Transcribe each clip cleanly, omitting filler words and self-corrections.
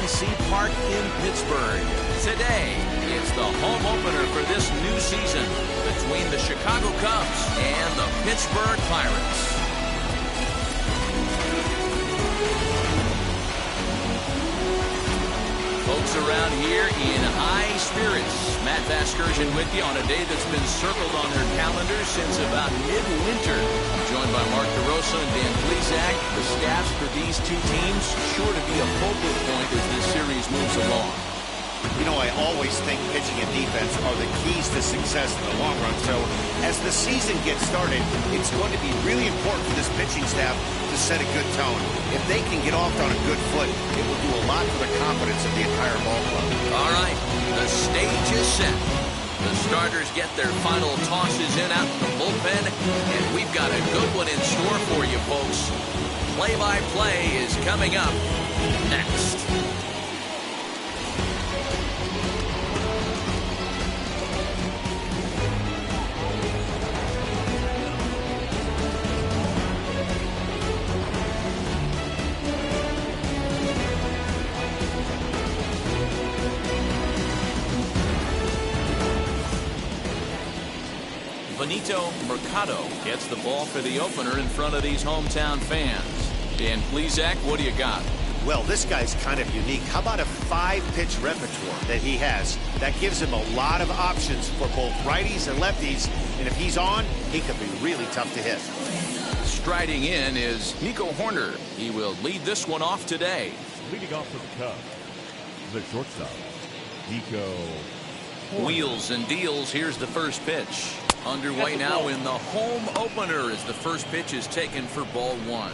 PNC Park in Pittsburgh. Today is the home opener for this new season between the Chicago Cubs and the Pittsburgh Pirates. Folks around here in high spirits. Matt Vasgersian with you on a day that's been circled on their calendars since about midwinter. I'm joined by Mark DeRosa and Dan Plesac. The staffs for these two teams sure to be a focal point as this series moves along. You know, I always think pitching and defense are the keys to success in the long run. So as the season gets started, it's going to be really important for this pitching staff to set a good tone. If they can get off on a good foot, it will do a lot for the confidence of the entire ball club. All right, the stage is set. The starters get their final tosses in out in the bullpen, and we've got a good one in store for you folks. Play-by-play is coming up next. Marcotte gets the ball for the opener in front of these hometown fans. Dan Plesac, what do you got? Well, this guy's kind of unique. How about a 5-pitch repertoire that he has? That gives him a lot of options for both righties and lefties. And if he's on, he could be really tough to hit. Striding in is Nico Horner. He will lead this one off today. Leading off for the Cubs, the shortstop, Nico Horner. Wheels and deals. Here's the first pitch. Underway now in the home opener as the first pitch is taken for ball one.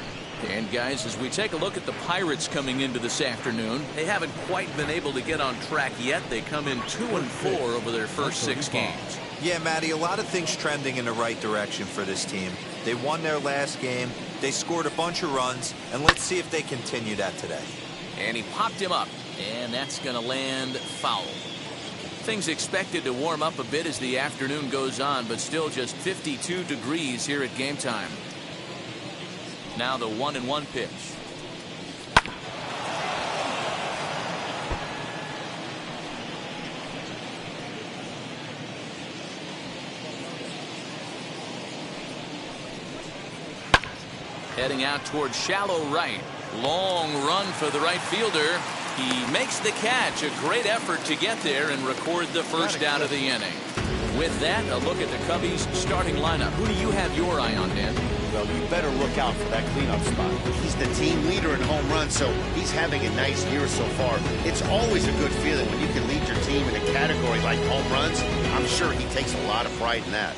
And guys, as we take a look at the Pirates coming into this afternoon, they haven't quite been able to get on track yet. They come in 2-4 over their first 6 games. Yeah, Matty, a lot of things trending in the right direction for this team. They won their last game, they scored a bunch of runs, and let's see if they continue that today. And he popped him up, and that's going to land foul. Things expected to warm up a bit as the afternoon goes on, but still just 52 degrees here at game time. Now the 1-1 pitch. Heading out towards shallow right. Long run for the right fielder. He makes the catch. A great effort to get there and record the first out of the inning. With that, a look at the Cubbies' starting lineup. Who do you have your eye on, Dan? Well, you better look out for that cleanup spot. He's the team leader in home runs, so he's having a nice year so far. It's always a good feeling when you can lead your team in a category like home runs. I'm sure he takes a lot of pride in that.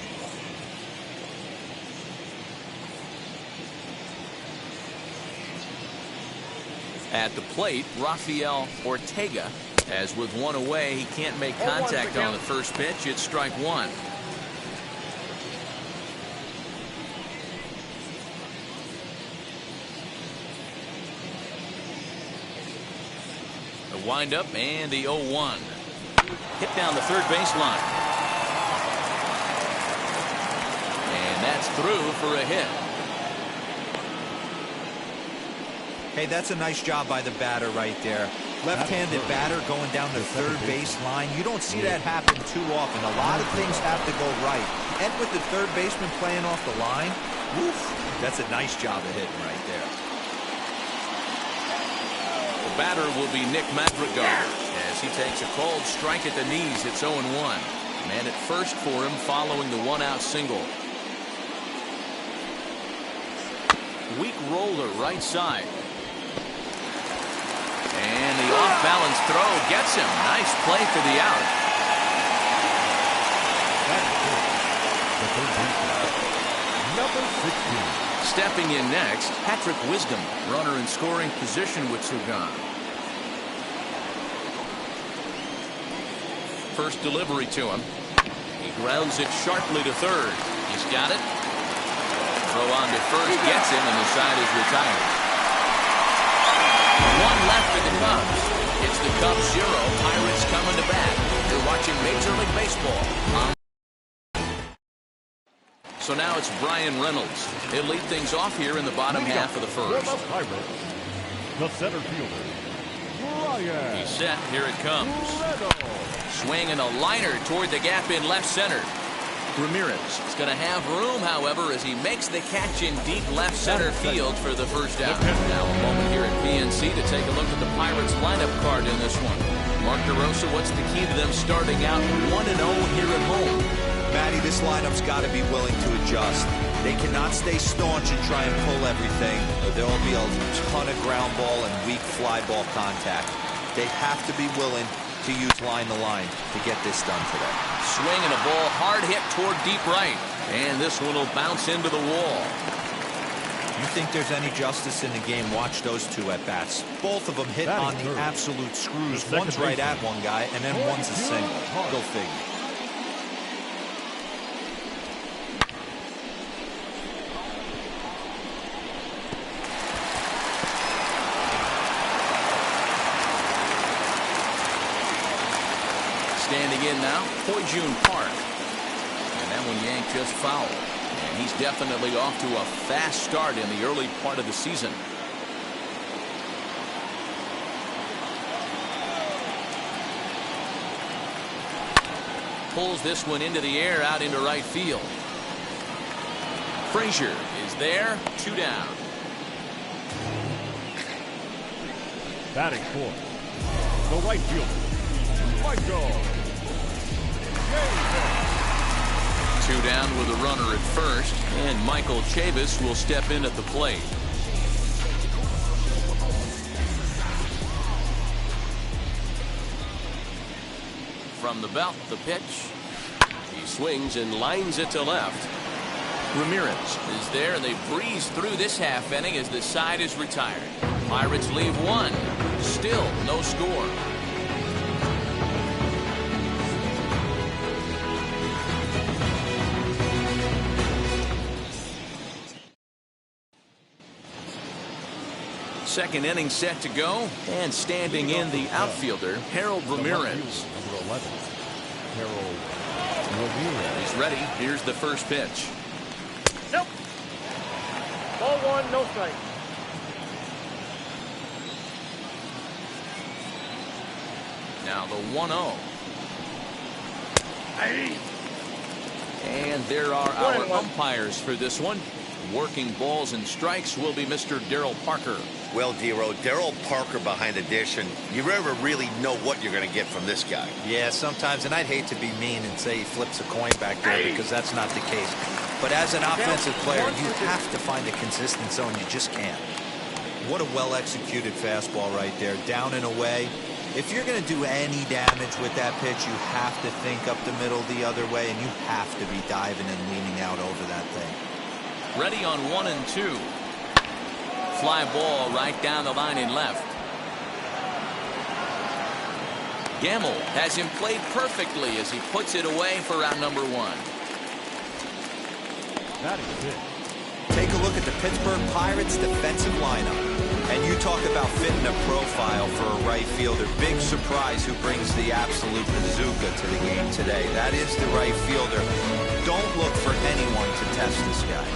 At the plate, Rafael Ortega. As with one away, he can't make contact on the first pitch. It's strike one. The windup and the 0-1. Hit down the third baseline. And that's through for a hit. Hey, that's a nice job by the batter right there. Left-handed batter going down the third base line. You don't see that happen too often. A lot of things have to go right. And with the third baseman playing off the line, woof, that's a nice job of hitting right there. The batter will be Nick Madrigal as he takes a cold strike at the knees. It's 0-1. Man at first for him following the one-out single. Weak roller right side. And the off-balance throw gets him. Nice play for the out. Number 16. Stepping in next, Patrick Wisdom, runner in scoring position with 2 gone. First delivery to him. He grounds it sharply to third. He's got it. Throw on to first gets him, and the side is retired. 1 left for the Cubs. It's the Cubs 0. Pirates coming to bat. You're watching Major League Baseball. So now it's Brian Reynolds. He'll lead things off here in the bottom half of the first. For the Pirates, the center fielder, Ryan. He's set. Here it comes. Swing and a liner toward the gap in left center. Ramirez is going to have room, however, as he makes the catch in deep left center field for the first out. Now a moment here at PNC to take a look at the Pirates lineup card in this one. Mark DeRosa, what's the key to them starting out 1-0 here at home? Matty, this lineup's got to be willing to adjust. They cannot stay staunch and try and pull everything. There will be a ton of ground ball and weak fly ball contact. They have to be willing to use line to line to get this done today. Swing and a ball hard hit toward deep right. And this one will bounce into the wall. You think there's any justice in the game? Watch those two at bats. Both of them hit on the absolute screws. One's right at one guy, and then one's a single. Go figure. Standing in now, Ho-Jun Park. And that one yanked just foul. And he's definitely off to a fast start in the early part of the season. Pulls this one into the air out into right field. Frazier is there, 2 down. Batting fourth, the right fielder, Michael. 2 down with a runner at first, and Michael Chavis will step in at the plate. From the belt, the pitch. He swings and lines it to left. Ramirez is there, and they breeze through this half inning as the side is retired. Pirates leave 1. Still no score. Second inning set to go, and standing in the outfielder, Harold Ramirez. Number 11, Harold Ramirez. He's ready. Here's the first pitch. Nope. Ball 1, no strike. Now the 1-0. And there are our umpires for this one. Working balls and strikes will be Mr. Darryl Parker. Well, Dero, Darryl Parker behind the dish, and you never really know what you're going to get from this guy. Yeah, sometimes, and I'd hate to be mean and say he flips a coin back there because that's not the case. But as an offensive player, you have to find a consistent zone. You just can't. What a well-executed fastball right there, down and away. If you're going to do any damage with that pitch, you have to think up the middle the other way, and you have to be diving and leaning out over that thing. Ready on 1 and 2. Fly ball right down the line in left. Gamble has him played perfectly as he puts it away for out number 1. That is it. Take a look at the Pittsburgh Pirates defensive lineup. And you talk about fitting a profile for a right fielder. Big surprise who brings the absolute bazooka to the game today. That is the right fielder. Don't look for anyone to test this guy.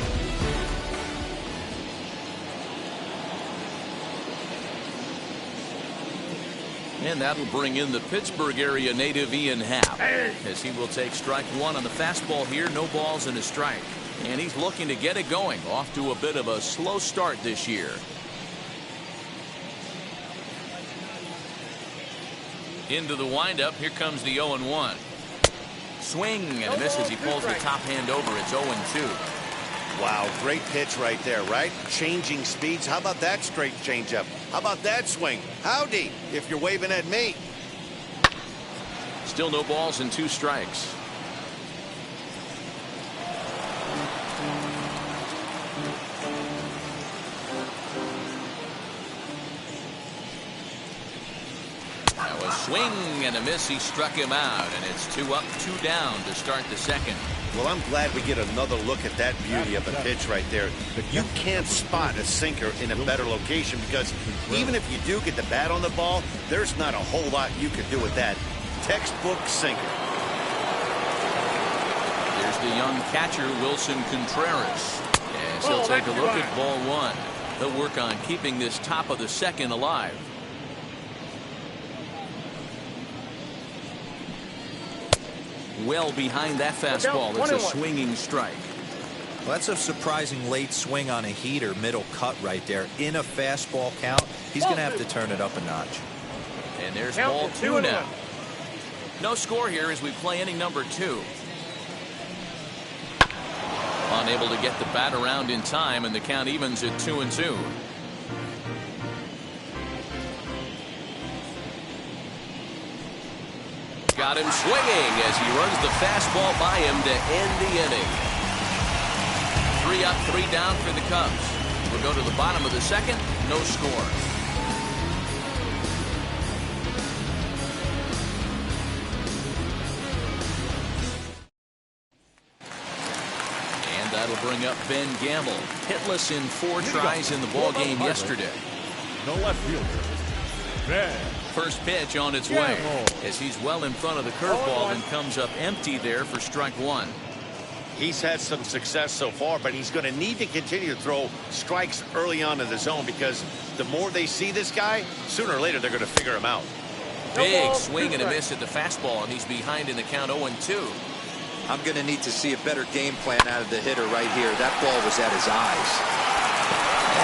And that'll bring in the Pittsburgh area native Ian Happ, as he will take strike 1 on the fastball here. No balls and a strike. And he's looking to get it going. Off to a bit of a slow start this year. Into the windup. Here comes the 0-1. Swing and a miss as he pulls the top hand over. It's 0-2. Wow, great pitch right there, right? Changing speeds. How about that straight changeup? How about that swing? Howdy, if you're waving at me. Still no balls and 2 strikes. Now a swing and a miss. He struck him out, and it's 2 up, 2 down to start the second. Well, I'm glad we get another look at that beauty of a pitch right there. You can't spot a sinker in a better location because even if you do get the bat on the ball, there's not a whole lot you can do with that. Textbook sinker. Here's the young catcher, Wilson Contreras. As he'll take a look at ball 1. They'll work on keeping this top of the second alive. well behind that fastball. It's a swinging strike. Well, that's a surprising late swing on a heater, middle cut right there. In a fastball count, he's going to have to turn it up a notch. And there's ball 2 now. No score here as we play inning number 2. Unable to get the bat around in time, and the count evens at 2-2. Got him swinging as he runs the fastball by him to end the inning. 3 up, 3 down for the Cubs. We'll go to the bottom of the second. No score. And that'll bring up Ben Gamble. Hitless in 4 tries in the ball game yesterday. No left fielder. Ben. First pitch on its way as he's well in front of the curveball and comes up empty there for strike 1. He's had some success so far, but he's going to need to continue to throw strikes early on in the zone because the more they see this guy, sooner or later they're going to figure him out. Big swing and a miss at the fastball, and he's behind in the count 0-2. I'm going to need to see a better game plan out of the hitter right here. That ball was at his eyes.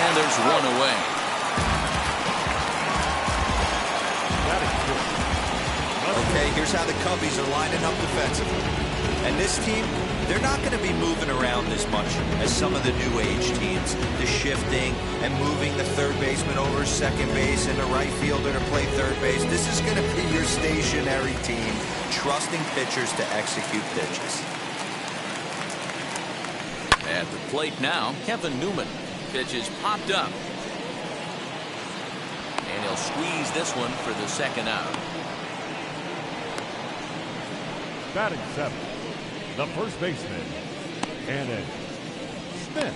And there's 1 away. Okay, here's how the Cubbies are lining up defensively. And this team, they're not going to be moving around as much as some of the new age teams. The shifting and moving the third baseman over second base and the right fielder to play third base. This is going to be your stationary team, trusting pitchers to execute pitches. At the plate now, Kevin Newman. Pitch is popped up. And he'll squeeze this one for the second out. Batting 7, the first baseman, Cannon Smith.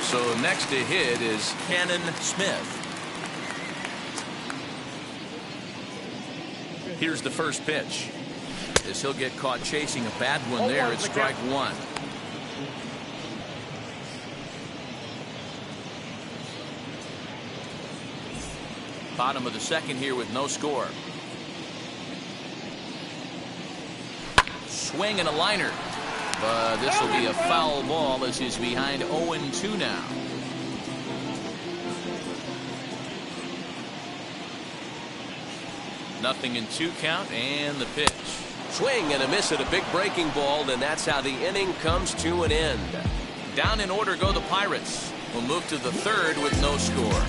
So next to hit is Cannon Smith. Here's the first pitch. As he'll get caught chasing a bad one there. It's strike 1. Bottom of the second here with no score. Swing and a liner, but this will be a foul ball as he's behind 0-2 now. Nothing in 2 count, and the pitch. Swing and a miss at a big breaking ball, and that's how the inning comes to an end. Down in order go the Pirates. We'll move to the 3rd with no score.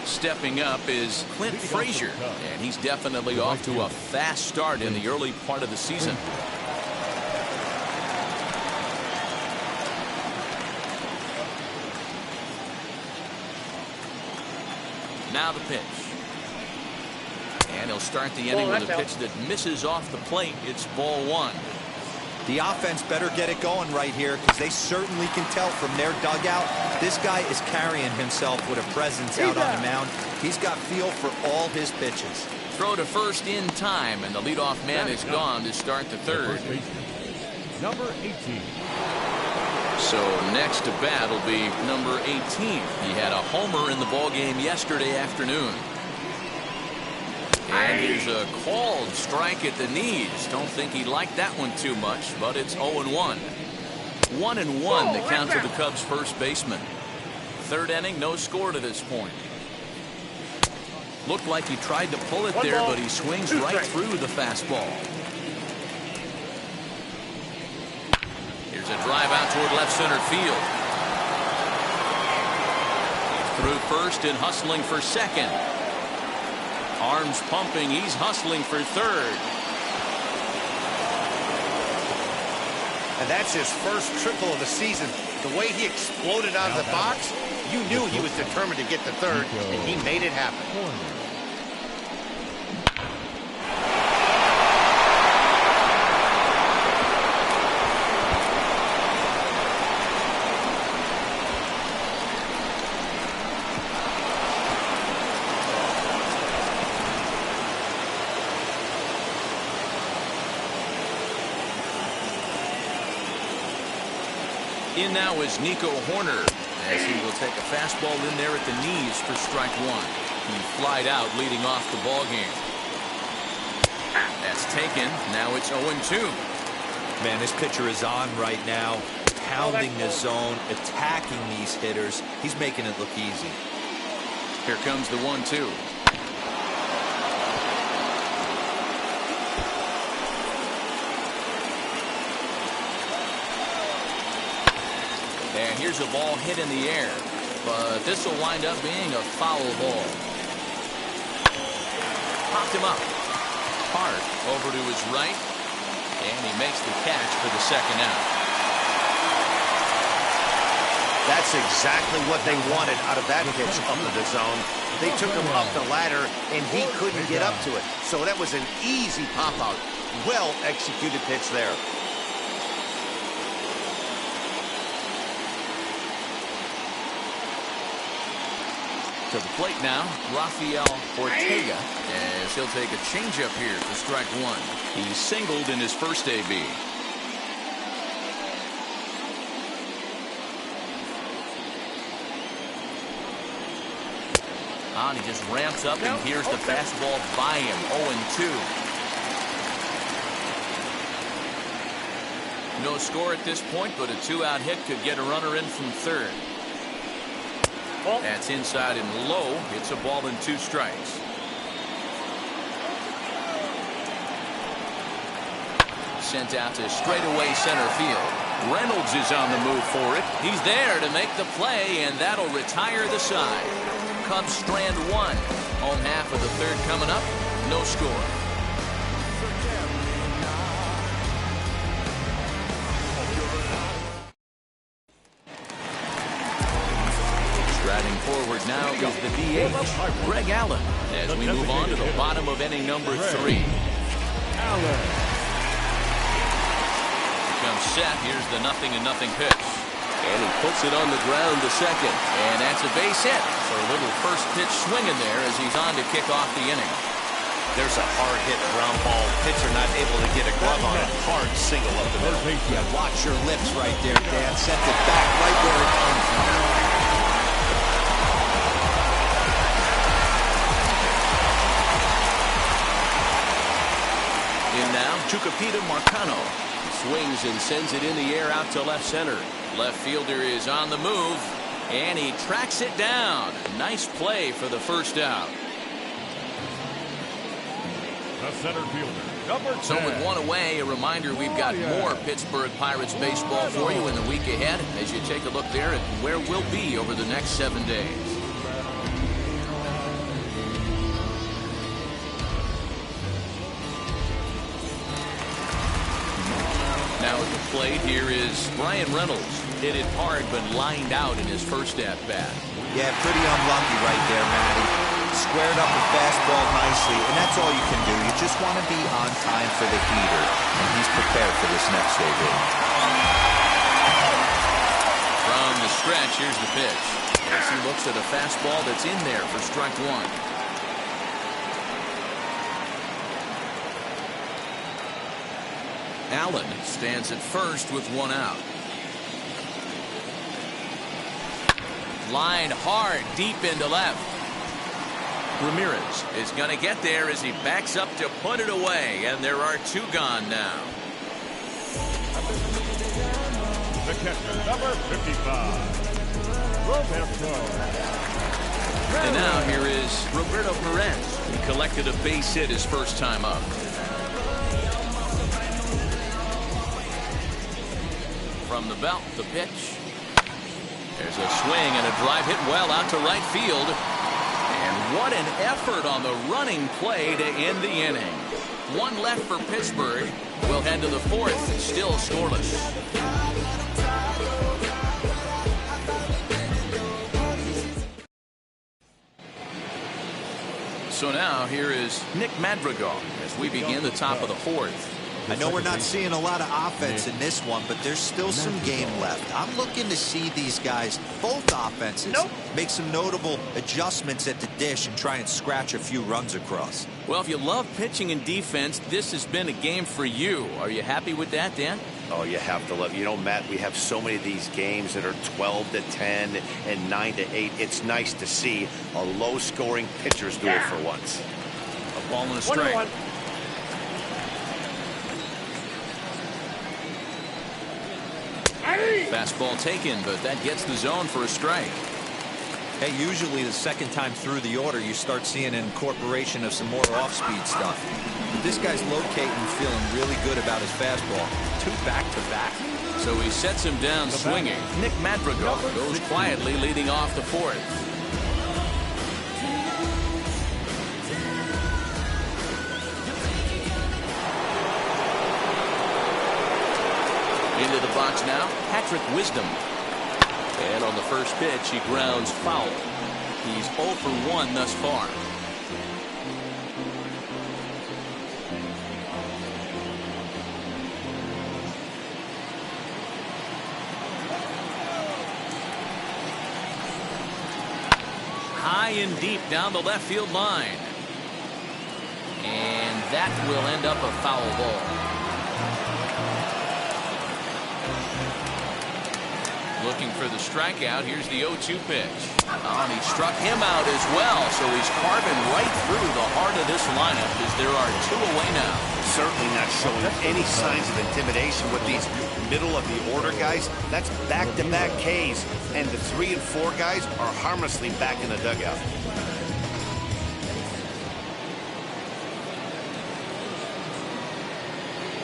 Stepping up is Clint Frazier, and he's definitely off to a fast start in the early part of the season. Now the pitch. And he'll start the inning with a pitch that misses off the plate. It's ball 1. The offense better get it going right here because they certainly can tell from their dugout this guy is carrying himself with a presence out on the mound. He's got feel for all his pitches. Throw to first in time, and the leadoff man is gone to start the 3rd. Number 18. So next to bat will be number 18. He had a homer in the ball game yesterday afternoon. And here's a called strike at the knees. Don't think he liked that one too much, but it's 0-1. 1-1 the count to the Cubs first baseman. 3rd inning, no score to this point. Looked like he tried to pull it there, but he swings right through the fastball. Here's a drive out toward left center field. Through first and hustling for second. Arms pumping. He's hustling for 3rd. And that's his first triple of the season. The way he exploded out of the box, you knew he was determined to get to 3rd, and he made it happen. In now is Nico Horner, as he will take a fastball in there at the knees for strike one. He flied out leading off the ball game. That's taken. Now it's 0-2. Man, this pitcher is on right now, pounding the zone, attacking these hitters. He's making it look easy. Here comes the 1-2. And here's a ball hit in the air, but this will wind up being a foul ball. Popped him up. Hard over to his right, and he makes the catch for the second out. That's exactly what they wanted out of that pitch up in the zone. They took him up the ladder, and he couldn't get up to it. So that was an easy pop-out. Well-executed pitch there. To the plate now, Rafael Ortega, as he'll take a changeup here for strike one. He singled in his first AB. And he just ramps up, and here's the fastball by him. 0-2. No score at this point, but a two-out hit could get a runner in from third. That's inside and low. It's a ball and 2 strikes. Sent out to straightaway center field. Reynolds is on the move for it. He's there to make the play, and that'll retire the side. Cubs strand one. Home half of the third coming up. No score. Striding forward now is the DH, Greg Allen, as we move on to the bottom of inning number 3. Allen. Comes set. Here's the 0-0 pitch. And he puts it on the ground to second. And that's a base hit. So a little first pitch swinging there as he's on to kick off the inning. There's a hard hit ground ball. Pitcher not able to get a glove on a hard single up the middle. Yeah, watch your lips right there, Dan. Sent it back right where it came from. In now, Tyler Marcotte swings and sends it in the air out to left center. Left fielder is on the move, and he tracks it down. Nice play for the first out. The center fielder, number 10. So with one away, a reminder we've got more Pittsburgh Pirates baseball for you in the week ahead as you take a look there at where we'll be over the next 7 days. Now at the plate, here is Brian Reynolds. Hit it hard, but lined out in his first at-bat. Yeah, pretty unlucky right there, Matty. Squared up the fastball nicely, and that's all you can do. You just want to be on time for the heater, and he's prepared for this next AB. From the stretch, here's the pitch. As he looks at a fastball that's in there for strike one. Allen stands at first with one out. Line hard deep into left. Ramirez is going to get there as he backs up to put it away, and there are 2 gone now. The catcher, number 55, Roberto. And now here is Roberto Perez. He collected a base hit his first time up. From the belt, the pitch. There's a swing and a drive hit well out to right field. And what an effort on the running play to end the inning. 1 left for Pittsburgh. We'll head to the 4th, still scoreless. So now here is Nick Madrigal as we begin the top of the 4th. I know we're not seeing a lot of offense in this one, but there's still some game left. I'm looking to see these guys, both offenses, make some notable adjustments at the dish and try and scratch a few runs across. Well, if you love pitching and defense, this has been a game for you. Are you happy with that, Dan? Oh, you have to love. You know, Matt, we have so many of these games that are 12-10 and 9-8. It's nice to see a low-scoring pitcher's duel for once. A ball and a strike. 1-1. Fastball taken, but that gets the zone for a strike. Hey, usually the second time through the order, you start seeing an incorporation of some more off-speed stuff. But this guy's locating, feeling really good about his fastball. 2 back-to-back. So he sets him down swinging. Nick Madrigal goes quietly leading off the 4th. Into the box now, Patrick Wisdom. And on the first pitch, he grounds foul. He's 0 for 1 thus far. High and deep down the left field line. And that will end up a foul ball. Looking for the strikeout. Here's the 0-2 pitch. And he struck him out as well. So he's carving right through the heart of this lineup as there are 2 away now. Certainly not showing any signs of intimidation with these middle of the order guys. That's back-to-back Ks. And the 3 and 4 guys are harmlessly back in the dugout.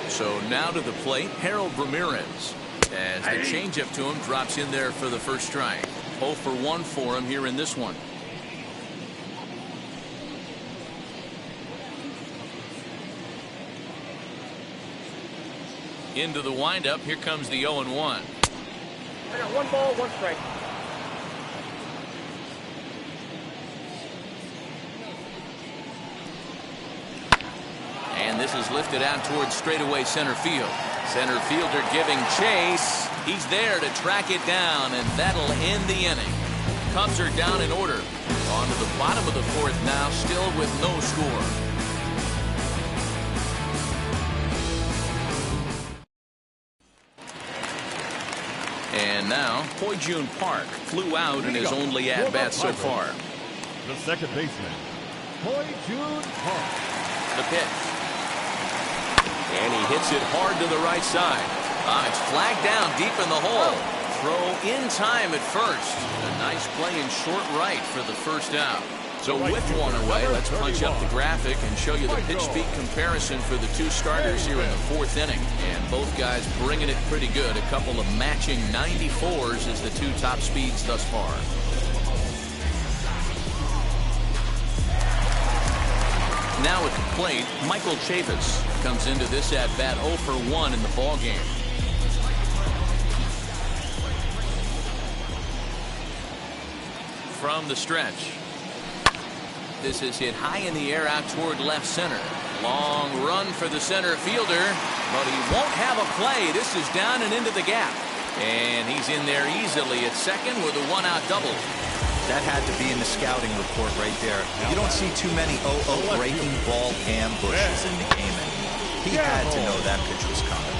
So now to the plate, Harold Ramirez. As the changeup to him drops in there for the first strike. 0 for 1 for him here in this one. Into the windup. Here comes the 0-1. I got 1 ball, 1 strike. And this is lifted out towards straightaway center field. Center fielder giving chase. He's there to track it down, and that'll end the inning. Cubs are down in order. On to the bottom of the 4th now, still with no score. And now, Hoyjun Park flew out in his only at-bat so far. The second baseman, Hoyjun Park. The pitch. And he hits it hard to the right side. It's flagged down deep in the hole. Throw in time at first. A nice play in short right for the first out. So with 1 away, let's punch up the graphic and show you the pitch speed comparison for the 2 starters here in the 4th inning. And both guys bringing it pretty good. A couple of matching 94s as the 2 top speeds thus far. Now at the plate, Michael Chavis comes into this at-bat 0 for 1 in the ballgame. From the stretch. This is hit high in the air out toward left center. Long run for the center fielder, but he won't have a play. This is down and into the gap. And he's in there easily at second with a 1-out double. That had to be in the scouting report right there. You don't see too many 0-0 breaking ball ambushes in the game anymore. He had to know that pitch was coming.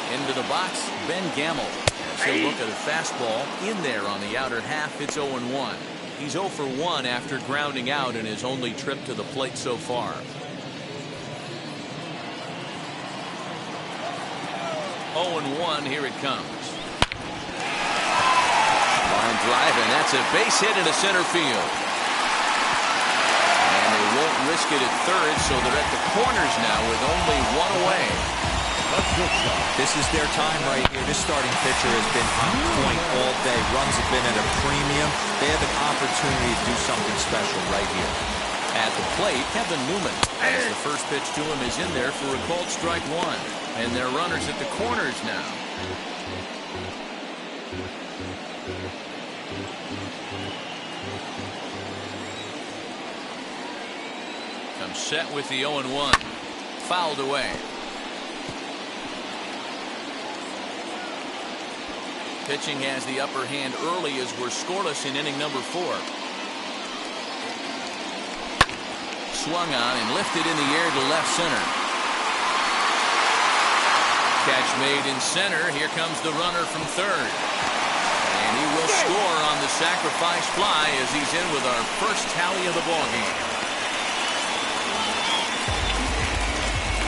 Into the box, Ben Gamble. So look at a fastball in there on the outer half. It's 0-1. He's 0 for 1 after grounding out in his only trip to the plate so far. 0-1. Here it comes. Line drive, and that's a base hit into center field. And they won't risk it at third, so they're at the corners now with only 1 away. This is their time right here. This starting pitcher has been on point all day. Runs have been at a premium. They have an opportunity to do something special right here. At the plate, Kevin Newman. As the first pitch to him is in there for a called strike 1. And their runners at the corners now. Comes set with the 0-1. Fouled away. pitching has the upper hand early as we're scoreless in inning number 4. Swung on and lifted in the air to left center. Catch made in center. Here comes the runner from third. And he will score on the sacrifice fly as he's in with our first tally of the ballgame.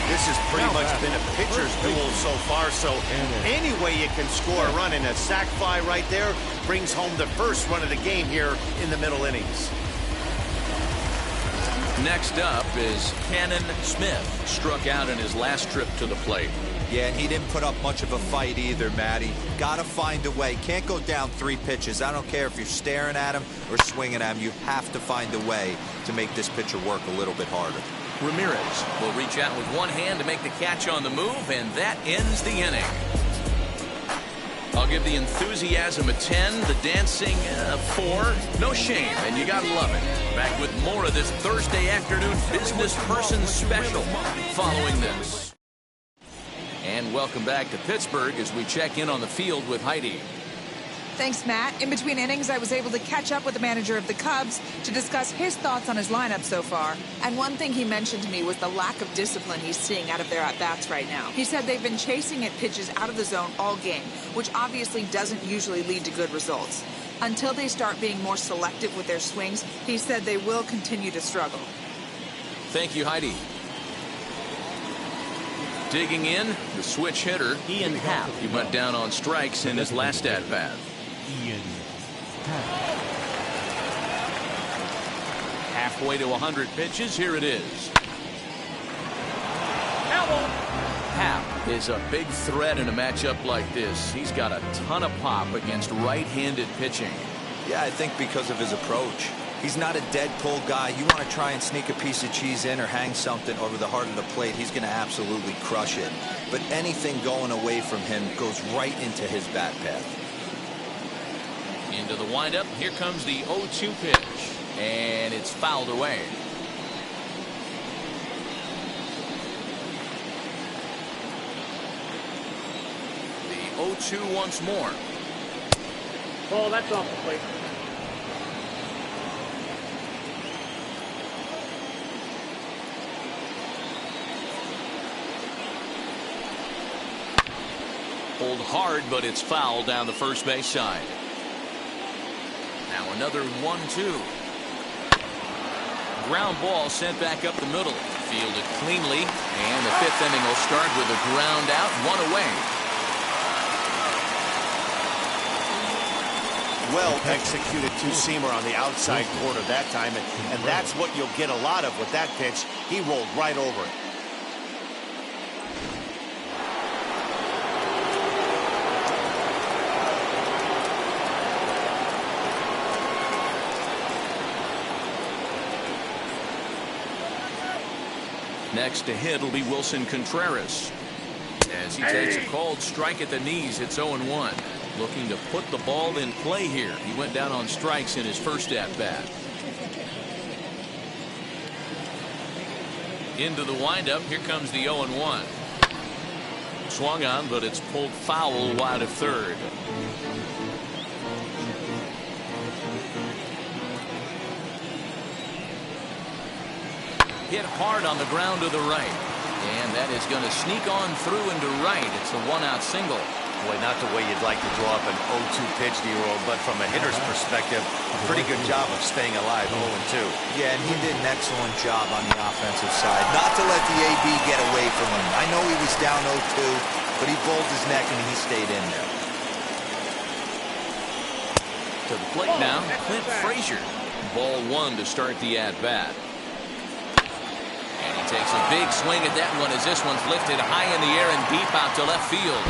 This has pretty much been a pitcher's duel so far, so any way you can score a run, and a sac fly right there brings home the first run of the game here in the middle innings. Next up is Cannon Smith. Struck out in his last trip to the plate. Yeah, and he didn't put up much of a fight either, Matty. Got to find a way. Can't go down 3 pitches. I don't care if you're staring at him or swinging at him. You have to find a way to make this pitcher work a little bit harder. Ramirez will reach out with one hand to make the catch on the move, and that ends the inning. I'll give the enthusiasm a 10, the dancing a 4. No shame, and you gotta love it. Back with more of this Thursday afternoon Business Person Special following this. And welcome back to Pittsburgh as we check in on the field with Heidi. Thanks, Matt. In between innings, I was able to catch up with the manager of the Cubs to discuss his thoughts on his lineup so far. And one thing he mentioned to me was the lack of discipline he's seeing out of their at-bats right now. He said they've been chasing at pitches out of the zone all game, which obviously doesn't usually lead to good results. Until they start being more selective with their swings, he said they will continue to struggle. Thank you, Heidi. Digging in, the switch hitter, Ian Happ. He went down on strikes in his last at-bat. Halfway to 100 pitches. Here it is. Happ is a big threat in a matchup like this. He's got a ton of pop against right-handed pitching. Yeah, I think because of his approach. He's not a dead pull guy. You want to try and sneak a piece of cheese in or hang something over the heart of the plate, he's going to absolutely crush it. But anything going away from him goes right into his bat path. Into the windup. Here comes the 0-2 pitch. And it's fouled away. The 0-2 once more. Ball, that's off the plate. Pulled hard, but it's fouled down the first base side. Now another 1-2. Ground ball sent back up the middle. Fielded cleanly, and the 5th inning will start with a ground out, 1 away. Well executed two-seamer on the outside corner that time, and that's what you'll get a lot of with that pitch. He rolled right over it. Next to hit will be Wilson Contreras. As he takes a called strike at the knees, it's 0-1. Looking to put the ball in play here. He went down on strikes in his first at-bat. Into the windup. Here comes the 0-1. Swung on, but it's pulled foul wide of third. Hit hard on the ground to the right. And that is going to sneak on through into right. It's a 1-out single. Boy, not the way you'd like to draw up an 0-2 pitch, D-roll, but from a hitter's perspective, a pretty good job of staying alive, 0-2. Yeah, and he did an excellent job on the offensive side. Not to let the AB get away from him. I know he was down 0-2, but he bowled his neck and he stayed in there. To the plate now, Clint Frazier. Ball 1 to start the at-bat. And he takes a big swing at that one as this one's lifted high in the air and deep out to left field.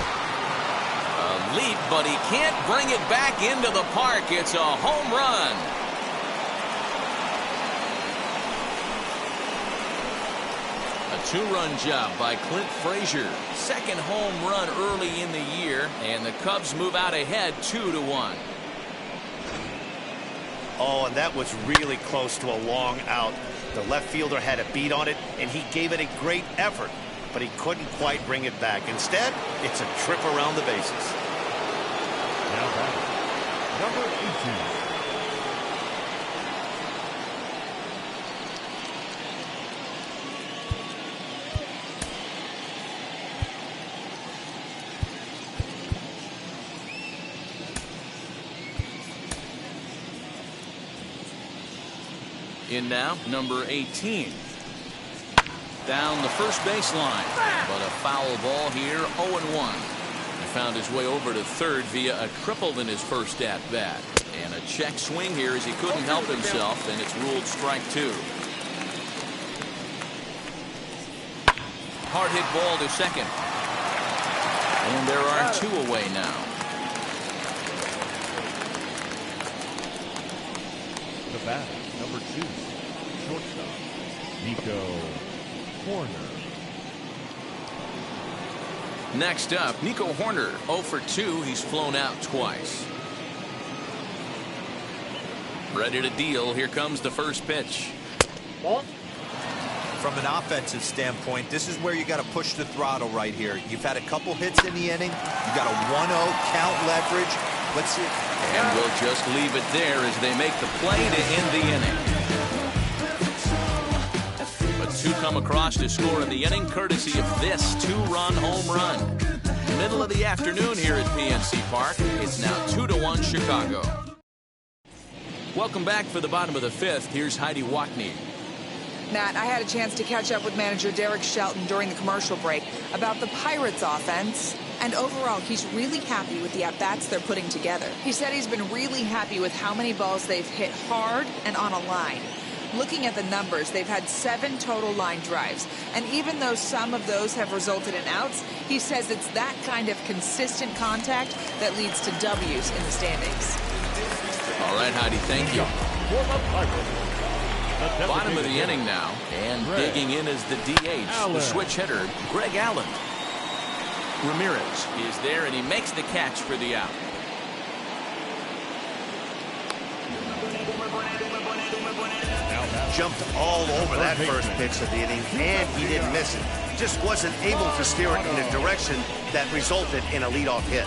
A leap, but he can't bring it back into the park. It's a home run. A 2-run job by Clint Frazier. Second home run early in the year, and the Cubs move out ahead 2-1. Oh, and that was really close to a long out. The left fielder had a beat on it, and he gave it a great effort, but he couldn't quite bring it back. Instead, it's a trip around the bases. Now batting, number 18. In now, number 18. Down the first baseline, but a foul ball here, 0-1. He found his way over to third via a triple in his first at bat. And a check swing here as he couldn't help himself, and it's ruled strike 2. Hard hit ball to second. And there are 2 away now. The bat, number 2, shortstop, Nico Horner. Next up, Nico Horner, 0 for 2. He's flown out twice. Ready to deal. Here comes the first pitch. Ball. From an offensive standpoint, this is where you got to push the throttle right here. You've had a couple hits in the inning. You got a 1-0 count leverage. Let's see. And we'll just leave it there as they make the play to end the inning. But 2 come across to score in the inning, courtesy of this 2-run home run. Middle of the afternoon here at PNC Park. It's now 2-1 Chicago. Welcome back for the bottom of the 5th. Here's Heidi Watney. Matt, I had a chance to catch up with manager Derek Shelton during the commercial break about the Pirates offense. And overall, he's really happy with the at-bats they're putting together. He said he's been really happy with how many balls they've hit hard and on a line. Looking at the numbers, they've had 7 total line drives. And even though some of those have resulted in outs, he says it's that kind of consistent contact that leads to W's in the standings. All right, Heidi, thank you. Bottom of the inning now, and digging in is the DH, the switch hitter, Greg Allen. Ramirez is there, and he makes the catch for the out. Jumped all over that first pitch of the inning, and he didn't miss it. Just wasn't able to steer it in a direction that resulted in a leadoff hit.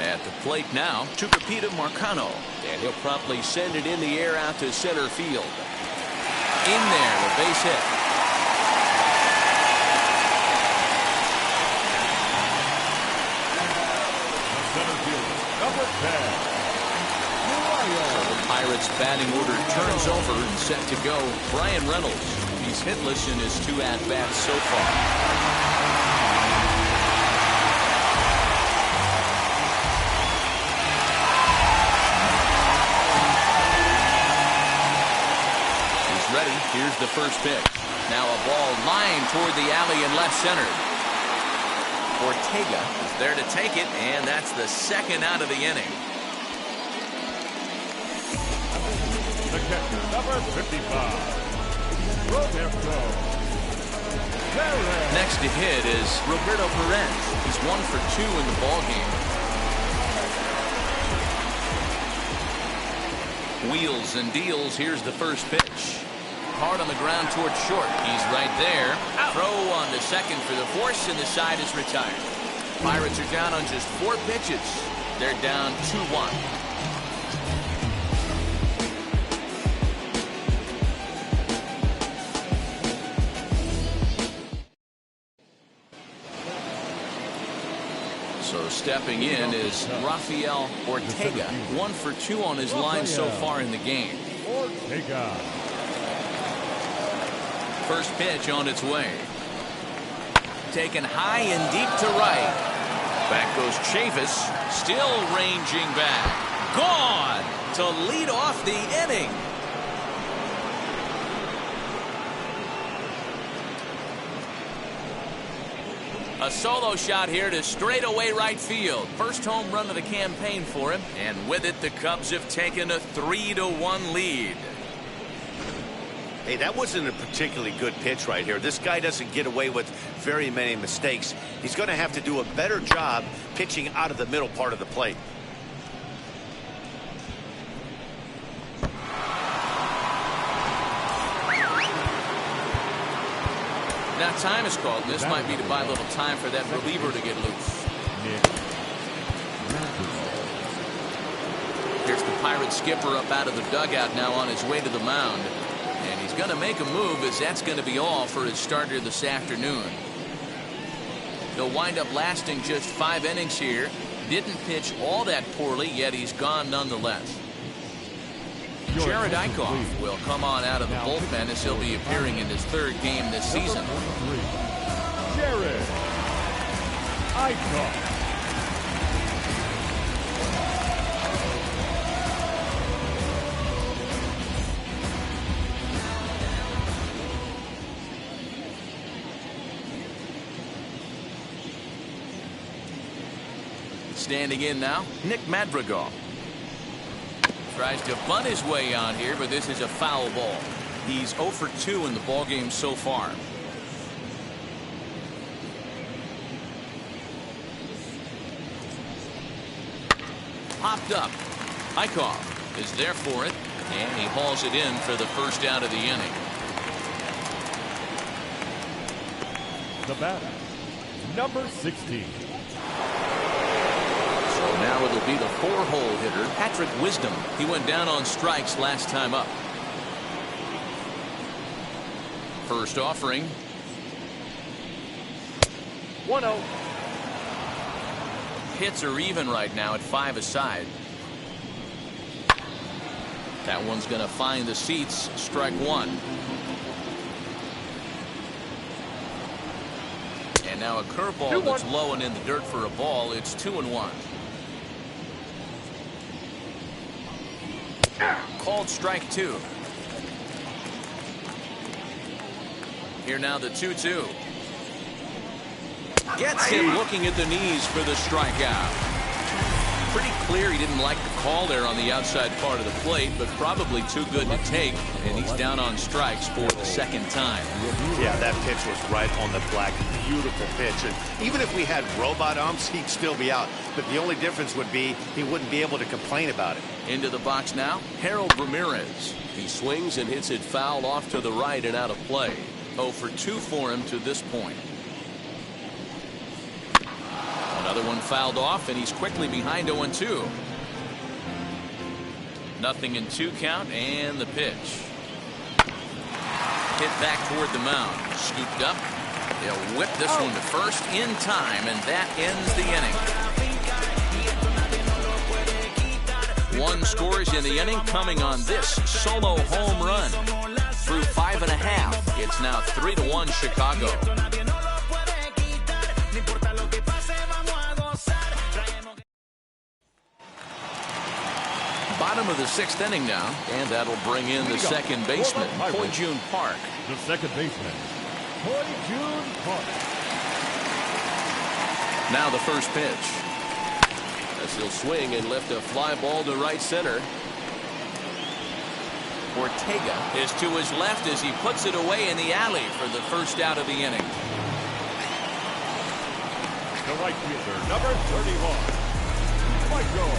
At the plate now, Tyler Marcotte, and he'll promptly send it in the air out to center field. In there, a base hit. Center fielder, number 10. So the Pirates' batting order turns over and set to go. Brian Reynolds, he's hitless in his 2 at-bats so far. Ready. Here's the first pitch. Now a ball lined toward the alley in left center. Ortega is there to take it, and that's the 2nd out of the inning. The catcher, number 55, Roberto Perez. Next to hit is Roberto Perez. He's 1 for 2 in the ballgame. Wheels and deals. Here's the first pitch. Hard on the ground toward short. He's right there. Throw on the second for the force, and the side is retired. Pirates are down on just 4 pitches. They're down 2-1. So stepping in is Rafael Ortega. 1 for 2 on his line so far in the game. Ortega. First pitch on its way. Taken high and deep to right. Back goes Chavis, still ranging back. Gone to lead off the inning. A solo shot here to straightaway right field. First home run of the campaign for him. And with it, the Cubs have taken a 3-1 lead. Hey, that wasn't a particularly good pitch right here. This guy doesn't get away with very many mistakes. He's going to have to do a better job pitching out of the middle part of the plate. Now time is called. This might be to buy a little time for that reliever to get loose. Here's the Pirates skipper up out of the dugout now on his way to the mound. And he's going to make a move, as that's going to be all for his starter this afternoon. He'll wind up lasting just 5 innings here. Didn't pitch all that poorly, yet he's gone nonetheless. Jared Eichhoff will come on out of the bullpen as he'll be appearing in his 3rd game this season. Jared Eichhoff. Standing in now, Nick Madrigal. Tries to bunt his way on here, but this is a foul ball. He's 0 for 2 in the ballgame so far. Popped up. Eichhoff is there for it, and he hauls it in for the first out of the inning. The batter, number 16. So now it'll be the 4-hole hitter, Patrick Wisdom. He went down on strikes last time up. First offering. 1-0. Hits are even right now at 5 aside. That one's going to find the seats. Strike 1. And now a curveball that's low and in the dirt for a ball. It's 2-1. Called strike 2. Here now the 2-2. Gets him looking at the knees for the strikeout. Pretty clear he didn't like the call there on the outside part of the plate, but probably too good to take, and he's down on strikes for the 2nd time. Yeah, that pitch was right on the black. Beautiful pitch. And even if we had robot umps, he'd still be out. But the only difference would be he wouldn't be able to complain about it. Into the box now, Harold Ramirez. He swings and hits it foul off to the right and out of play. 0 for 2 for him to this point. Another one fouled off, and he's quickly behind 0-2. Nothing in 2 count, and the pitch. Hit back toward the mound. Scooped up. He'll whip this one to first in time, and that ends the inning. 1 scores in the inning, coming on this solo home run. Through 5 1/2, it's now 3-1 Chicago. Bottom of the 6th inning now, and that'll bring in the second baseman, Hoy Jun Park. The second baseman, Hoy Jun Park. Now the first pitch. As he'll swing and lift a fly ball to right center. Ortega is to his left as he puts it away in the alley for the first out of the inning. The right fielder, number 31, Michael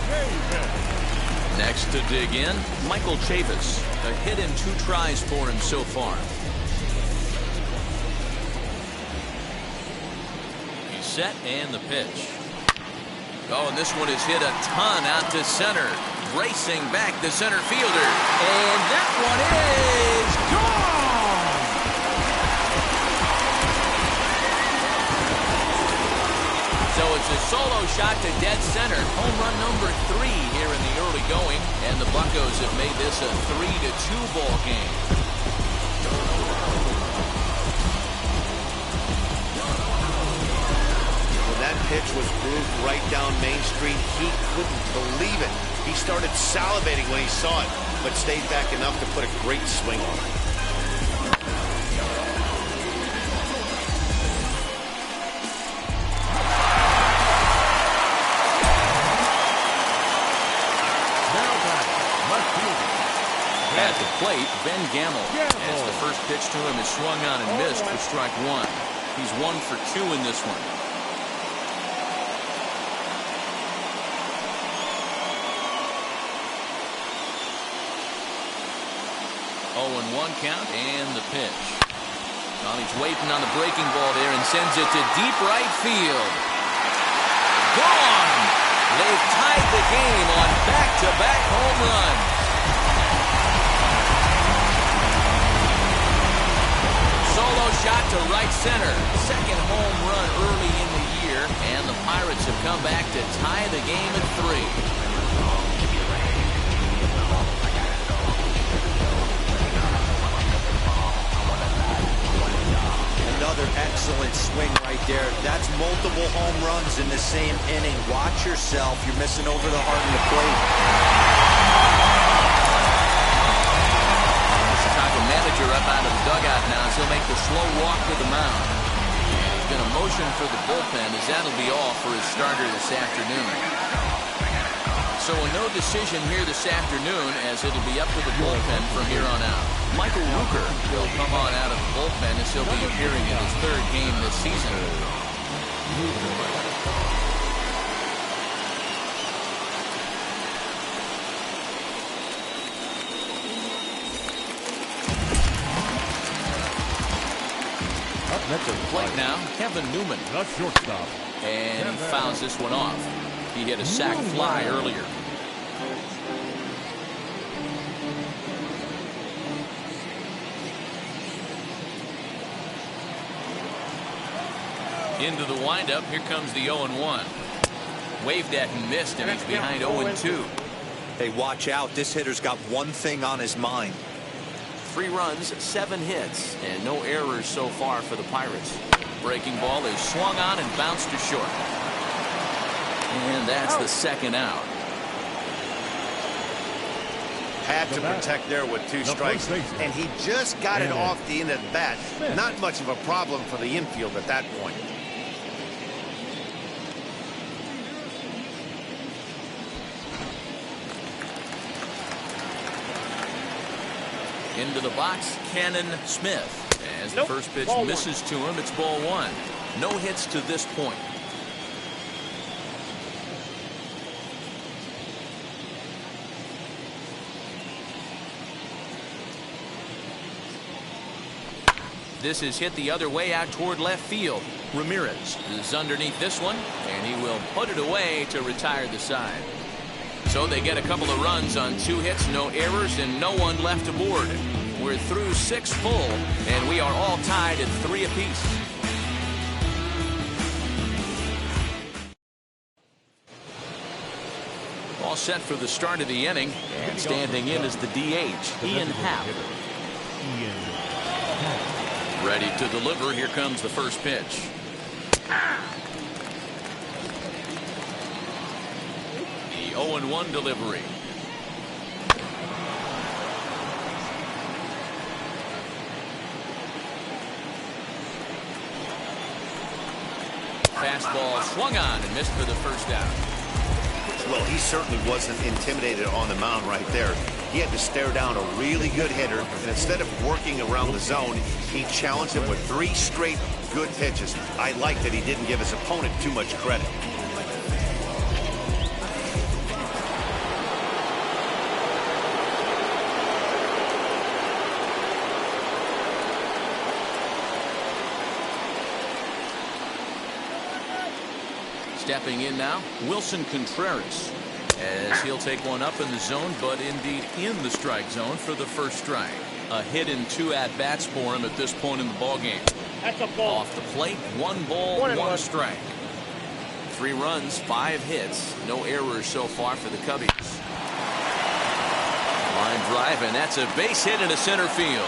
Chavis. Next to dig in, Michael Chavis. A hit in 2 tries for him so far. He's set, and the pitch. Oh, and this one is hit a ton out to center. Racing back the center fielder. And that one is gone! So it's a solo shot to dead center. Home run number 3 here in the early going. And the Buccos have made this a 3-2 ball game. When that pitch was grooved right down Main Street, he couldn't believe it. He started salivating when he saw it, but stayed back enough to put a great swing on it. At the plate, Ben Gamble. As the first pitch to him is swung on and missed for strike 1. He's 1 for 2 in this one. 0-1 count, and the pitch. Well, he's waiting on the breaking ball there and sends it to deep right field. Gone! They've tied the game on back-to-back home runs. Solo shot to right center. Second home run early in the year, and the Pirates have come back to tie the game at 3. Another excellent swing right there. That's multiple home runs in the same inning. Watch yourself. You're missing over the heart of the plate. Chicago manager up out of the dugout now as he'll make the slow walk to the mound. He's going to motion for the bullpen as that'll be all for his starter this afternoon. So a no decision here this afternoon as it'll be up to the bullpen from here on out. Michael Rooker will come on out of the bullpen as he'll be appearing in his 3rd game this season. At the plate now, Kevin Newman. The shortstop. And he fouls this one off. He hit a sac fly earlier. Into the windup. Here comes the 0-1. Waved at and missed, and he's behind 0-2. Hey, watch out. This hitter's got one thing on his mind. 3 runs, 7 hits, and no errors so far for the Pirates. Breaking ball is swung on and bounced to short. And that's the 2nd out. Had to protect there with 2 strikes, and he just got it off the end of the bat. Not much of a problem for the infield at that point. Into the box, Cannon Smith. As the first pitch misses to him, it's ball 1. No hits to this point. This is hit the other way out toward left field. Ramirez is underneath this one, and he will put it away to retire the side. So they get a couple of runs on 2 hits, no errors, and no one left aboard. We're through 6 full, and we are all tied at 3 apiece. All set for the start of the inning, and standing in is the DH, Ian Happ. Ready to deliver. Here comes the first pitch. The 0-1 delivery. Fastball swung on and missed for the first out. Well, he certainly wasn't intimidated on the mound right there. He had to stare down a really good hitter, and instead of working around the zone, he challenged him with 3 straight good pitches. I like that he didn't give his opponent too much credit. Stepping in now, Wilson Contreras, as he'll take one up in the zone, but indeed in the strike zone for the first strike. A hit in 2 at-bats for him at this point in the ballgame. That's a ball. Off the plate, 1 ball, 1 strike. 3 runs, 5 hits, no errors so far for the Cubbies. Line drive, and that's a base hit into center field.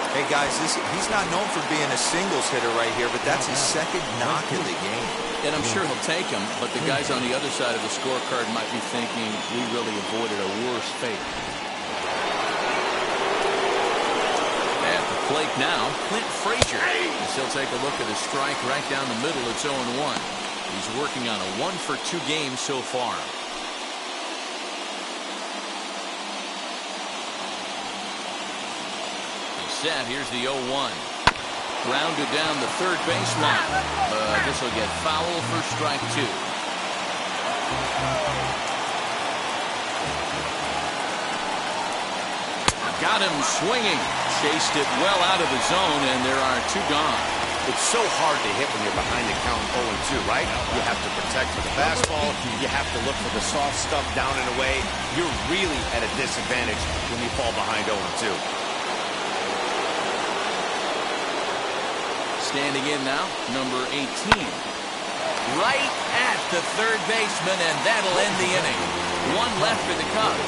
Hey, guys, he's not known for being a singles hitter right here, but that's his 2nd knock of the game. And I'm sure he'll take him, but the guys on the other side of the scorecard might be thinking we really avoided a worse fate. At the plate now, Clint Frazier. As he'll take a look at a strike right down the middle. It's 0-1. He's working on a 1-for-2 game so far. Set. Here's the 0-1. Grounded down the third baseline. This will get foul for strike 2. Got him swinging. Chased it well out of the zone, and there are 2 gone. It's so hard to hit when you're behind the count 0-2, right? You have to protect for the fastball. You have to look for the soft stuff down and away. You're really at a disadvantage when you fall behind 0-2. Standing in now, number 18. Right at the third baseman, and that'll end the inning. 1 left for the Cubs.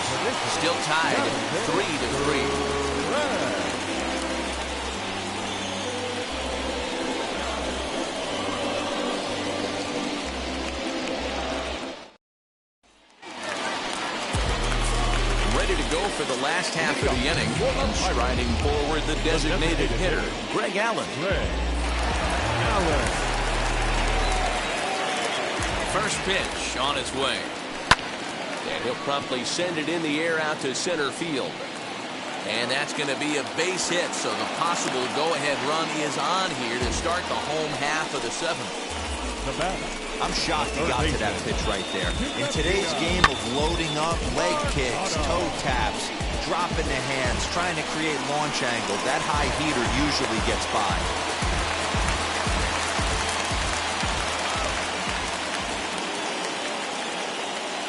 Still tied 3-3. For the last half of the inning, striding forward the designated hitter, Greg Allen. First pitch on its way. And he'll promptly send it in the air out to center field. And that's going to be a base hit, so the possible go-ahead run is on here to start the home half of the 7th. I'm shocked he got to that pitch right there. In today's game of loading up, leg kicks, toe taps, dropping the hands, trying to create launch angle, that high heater usually gets by.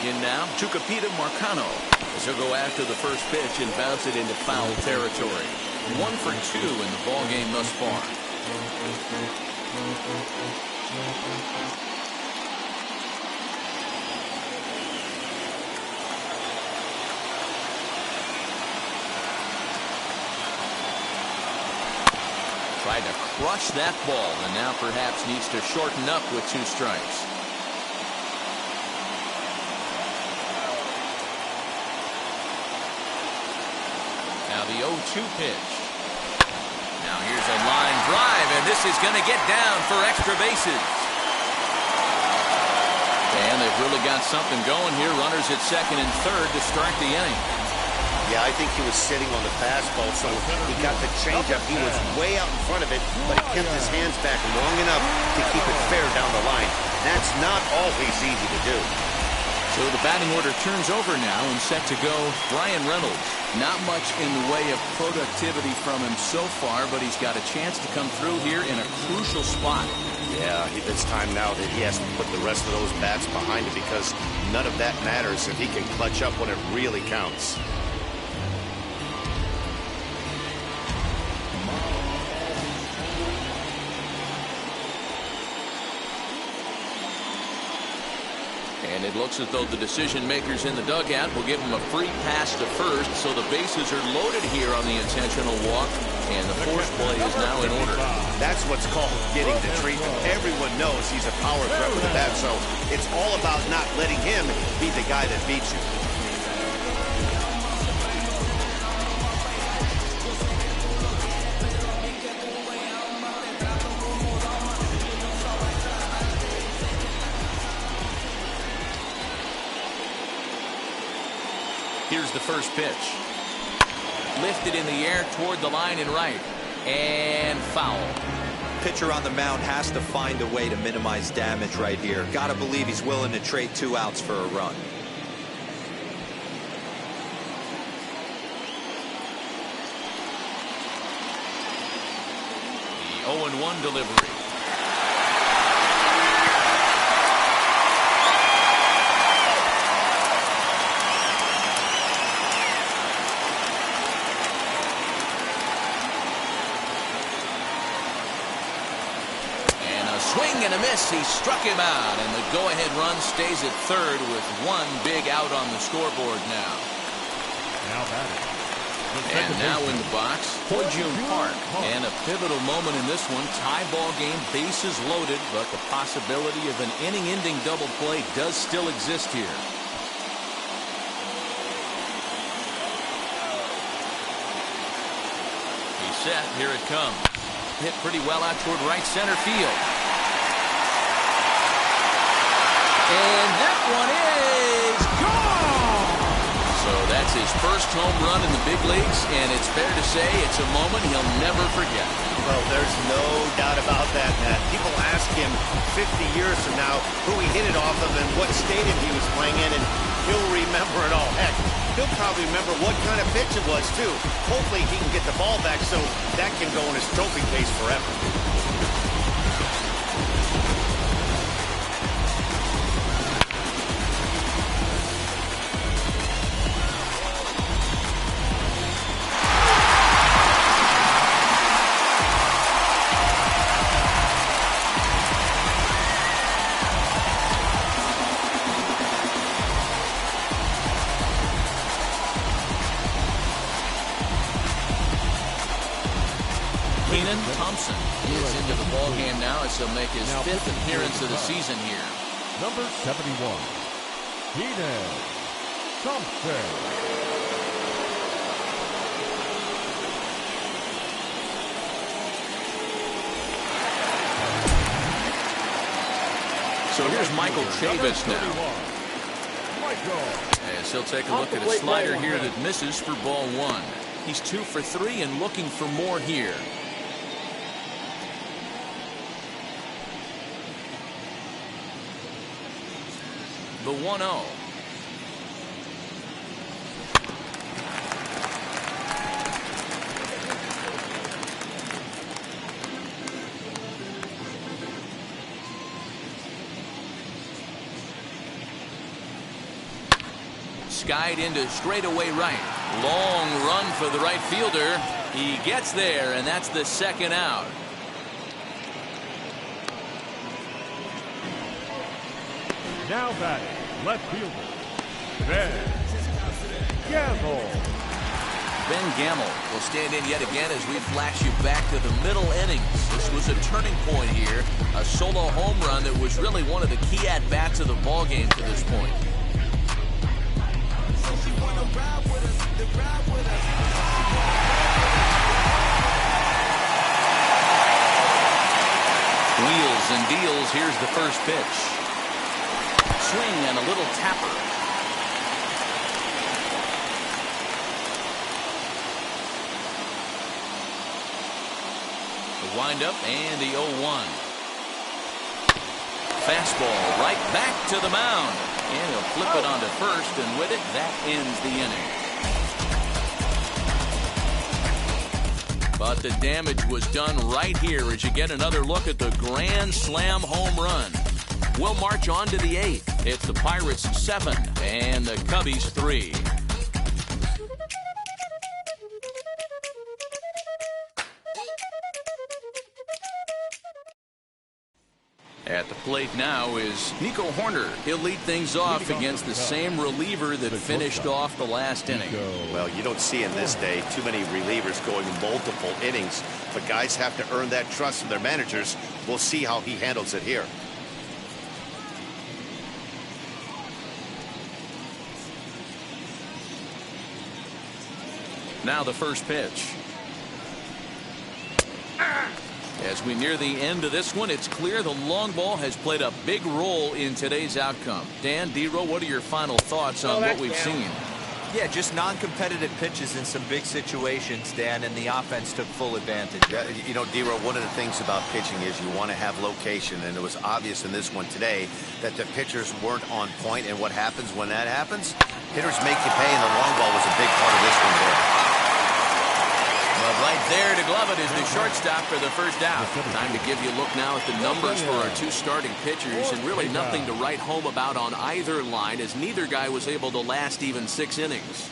In now, Tyler Marcotte as he'll go after the first pitch and bounce it into foul territory. 1 for 2 in the ball game thus far. Tried to crush that ball, and now perhaps needs to shorten up with 2 strikes. Now the 0-2 pitch. Now here's a line drive, and this is going to get down for extra bases. And they've really got something going here. Runners at second and third to start the inning. Yeah, I think he was sitting on the fastball, so he got the changeup. He was way out in front of it, but he kept his hands back long enough to keep it fair down the line. That's not always easy to do. So the batting order turns over now, and set to go Bryan Reynolds. Not much in the way of productivity from him so far, but he's got a chance to come through here in a crucial spot. Yeah, it's time now that he has to put the rest of those bats behind him, because none of that matters if he can clutch up when it really counts. And it looks as though the decision makers in the dugout will give him a free pass to first, so the bases are loaded here on the intentional walk, and the force play is now in order. That's what's called getting the treatment. Everyone knows he's a power threat with the bat, so it's all about not letting him be the guy that beats you. Here's the first pitch. Lifted in the air toward the line and right. And foul. Pitcher on the mound has to find a way to minimize damage right here. Gotta believe he's willing to trade 2 outs for a run. The 0-1 delivery. Swing and a miss. He struck him out, and the go-ahead run stays at third with 1 big out on the scoreboard now. Now batting. And now in the box, Ho-Jun Park. And a pivotal moment in this one. Tie ball game, bases loaded, but the possibility of an inning-ending double play does still exist here. He's set. Here it comes. Hit pretty well out toward right center field. And that one is gone. So that's It's his first home run in the big leagues, and it's fair to say it's a moment he'll never forget. Well, there's no doubt about that, Matt. People ask him 50 years from now who he hit it off of and what stadium he was playing in, and he'll remember it all. Heck, he'll probably remember what kind of pitch it was, too. Hopefully he can get the ball back so that can go in his trophy case forever. Thompson is into the ball game now as he'll make his fifth appearance of the season here. Number 71, Keenan Thompson. So here's Michael Chavis now. As he'll take a look at a slider here that misses for ball one. He's 2 for 3 and looking for more here. The 1-0. Skied into straightaway right. Long run for the right fielder. He gets there, and that's the second out. Now batting, left fielder, Ben Gamble. Ben Gamble will stand in yet again as we flash you back to the middle innings. This was a turning point here. A solo home run that was really one of the key at-bats of the ball game to this point. Wheels and deals. Here's the first pitch. Swing and a little tapper. The windup and the 0-1. Fastball right back to the mound. And he'll flip it onto first, and with it, that ends the inning. But the damage was done right here as you get another look at the grand slam home run. We'll march on to the 8th. It's the Pirates 7 and the Cubbies 3. At the plate now is Nico Horner. He'll lead things off against the same reliever that finished off the last inning. Well, you don't see in this day too many relievers going multiple innings, but guys have to earn that trust from their managers. We'll see how he handles it here. Now the first pitch. As we near the end of this one, it's clear the long ball has played a big role in today's outcome. Dan, D-Row, what are your final thoughts on what we've seen? Yeah, just non-competitive pitches in some big situations, Dan, and the offense took full advantage. Yeah, you know, D-Row, one of the things about pitching is you want to have location, and it was obvious in this one today that the pitchers weren't on point, and what happens when that happens? Hitters make you pay, and the long ball was a big part of this one there. But right there to glove it is the shortstop for the first out. Time to give you a look now at the numbers for our two starting pitchers, and really nothing to write home about on either line, as neither guy was able to last even 6 innings.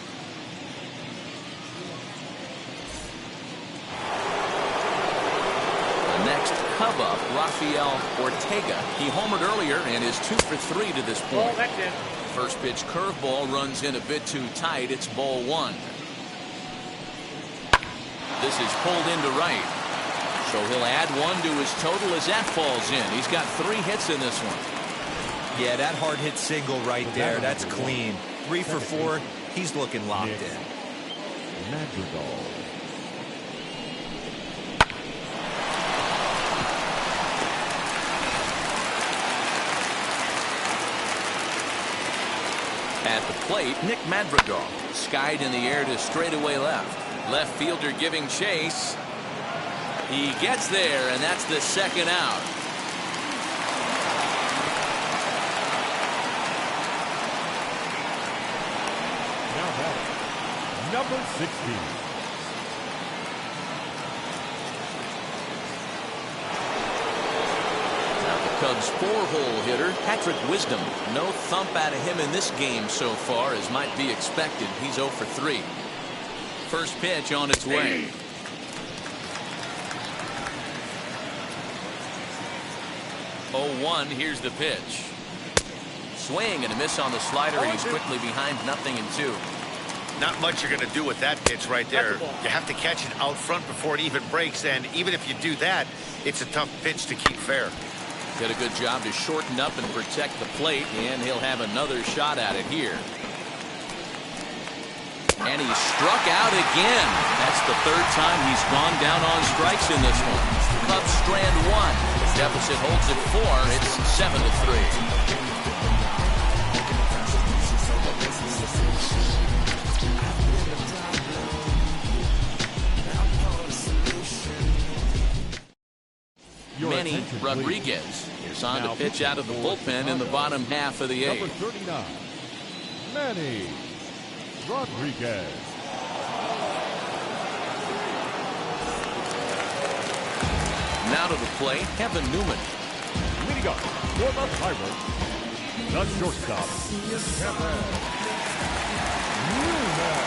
The next Cub up, Rafael Ortega. He homered earlier and is 2 for 3 to this point. First pitch curveball runs in a bit too tight. It's ball 1. This is pulled into right. So he'll add 1 to his total as that falls in. He's got 3 hits in this one. Yeah, that hard hit single right there. That's clean. 3 for 4. He's looking locked in. Madrigal. At the plate, Nick Madrigal. Skied in the air to straightaway left. Left fielder giving chase. He gets there, and that's the second out. Now batting, number 16. Cubs 4-hole hitter Patrick Wisdom. No thump out of him in this game so far, as might be expected. He's 0 for 3. First pitch on its way. Oh, 1. Here's the pitch. Swing and a miss on the slider, and he's quickly behind 0-2. Not much you're going to do with that pitch right there. You have to catch it out front before it even breaks, and even if you do that, it's a tough pitch to keep fair. Did a good job to shorten up and protect the plate, and he'll have another shot at it here. And he struck out again. That's the third time he's gone down on strikes in this one. Cubs strand 1. Deficit holds at 4. It's 7-3. Manny Rodriguez is on to pitch out of the bullpen in the bottom half of the 8th. Number 39, Manny Rodriguez. Now to the plate, Kevin Newman. Leading up for the Pirates, the shortstop, Kevin Newman.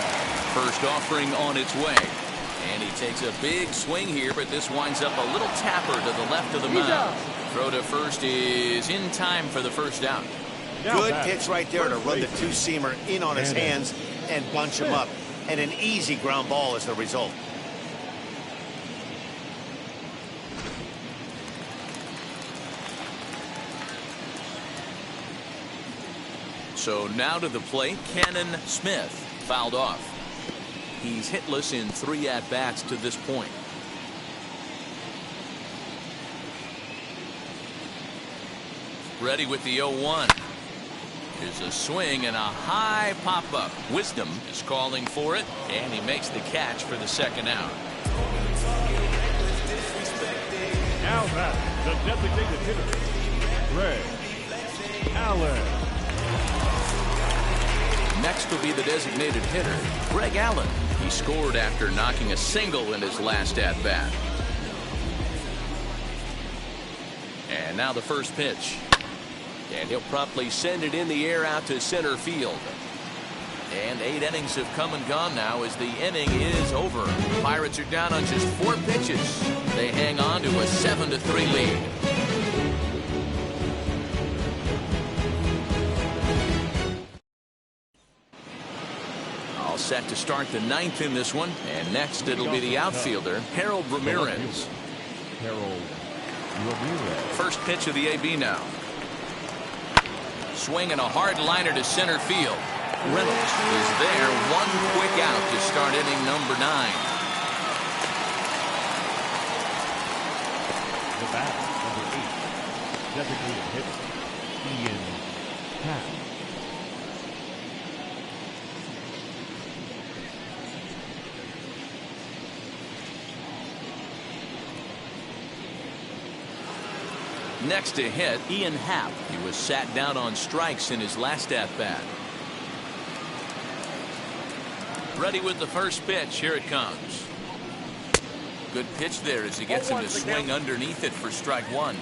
First offering on its way. And he takes a big swing here, but this winds up a little tapper to the left of the mound. Throw to first is in time for the first out. Good pitch right there to run the two-seamer in on his hands and bunch him up. And an easy ground ball as the result. So now to the plate, Cannon Smith. Fouled off. He's hitless in 3 at-bats to this point. Ready with the 0-1. Here's a swing and a high pop-up. Wisdom is calling for it, and he makes the catch for the second out. Now back, the designated hitter, Greg Allen. Next will be the designated hitter, Greg Allen. He scored after knocking a single in his last at-bat. And now the first pitch. And he'll promptly send it in the air out to center field. And 8 innings have come and gone now as the inning is over. The Pirates are down on just 4 pitches. They hang on to a 7-3 lead. Set to start the 9th in this one, and next it'll be the outfielder Harold Ramirez. First pitch of the AB now. Swing and a hard liner to center field. Reynolds is there, 1 quick out to start inning number 9. The batter, number 8, designated hitter, Ian Happ. Next to hit, Ian Happ. He was sat down on strikes in his last at-bat. Ready with the first pitch. Here it comes. Good pitch there as he gets him to swing underneath it for strike 1.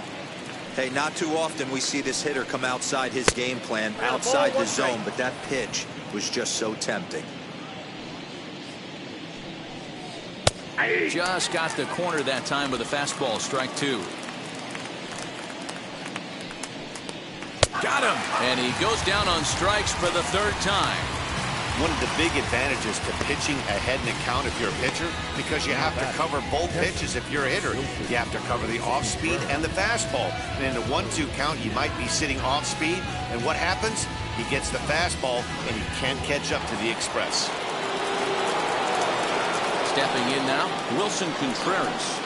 Hey, not too often we see this hitter come outside his game plan, outside the zone, but that pitch was just so tempting. Just got the corner that time with a fastball, strike 2. Got him! And he goes down on strikes for the 3rd time. One of the big advantages to pitching ahead in the count if you're a pitcher, because you have to cover both pitches if you're a hitter. You have to cover the off-speed and the fastball. And in a 1-2 count, you might be sitting off-speed, and what happens? He gets the fastball, and he can't catch up to the express. Stepping in now, Wilson Contreras.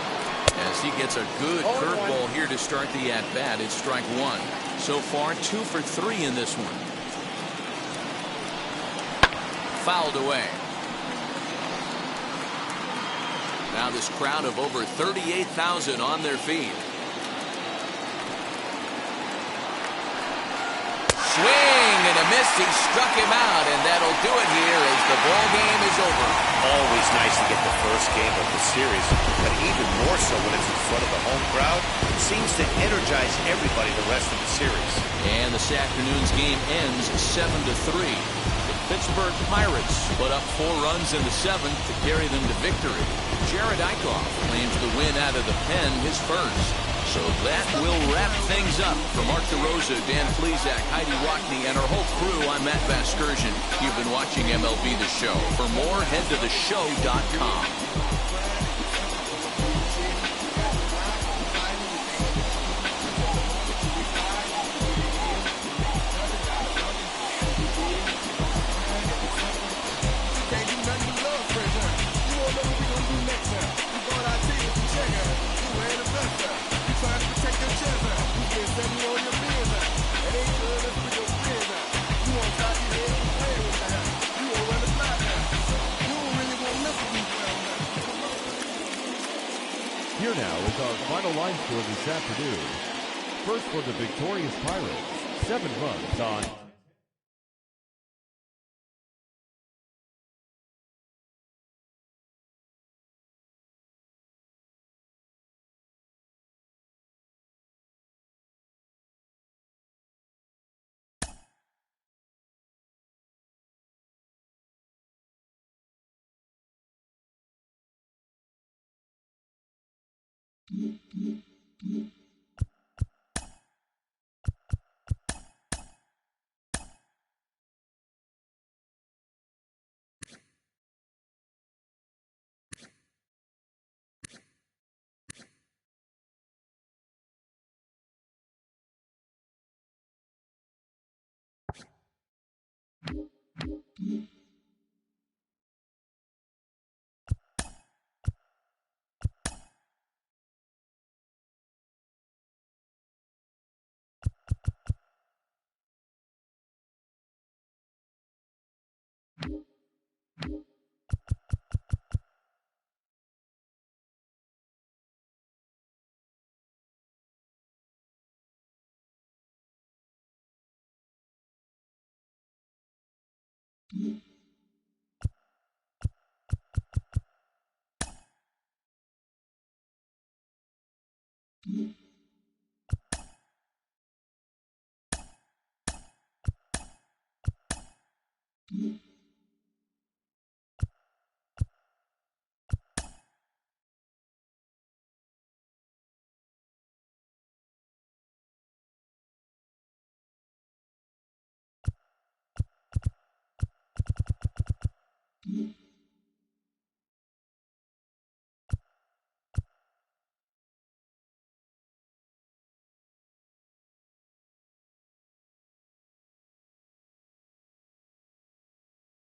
As he gets a good curveball here to start the at-bat, it's strike 1. So far, 2 for 3 in this one. fouled away. Now this crowd of over 38,000 on their feet. Swing and a miss. He struck him out, and that'll do it here as the ball game is over. Always nice to get the first game of the series, but even more so when it's in front of the home crowd. It seems to energize everybody the rest of the series. And this afternoon's game ends 7-3. The Pittsburgh Pirates put up 4 runs in the 7th to carry them to victory. Jared Eichhoff claims the win out of the pen, his first. So that will wrap things up. For Mark DeRosa, Dan Plesac, Heidi Rockney, and our whole crew, I'm Matt Vasgersian. You've been watching MLB The Show. For more, head to theshow.com. Here now is our final line score this afternoon. First for the victorious Pirates, 7 runs on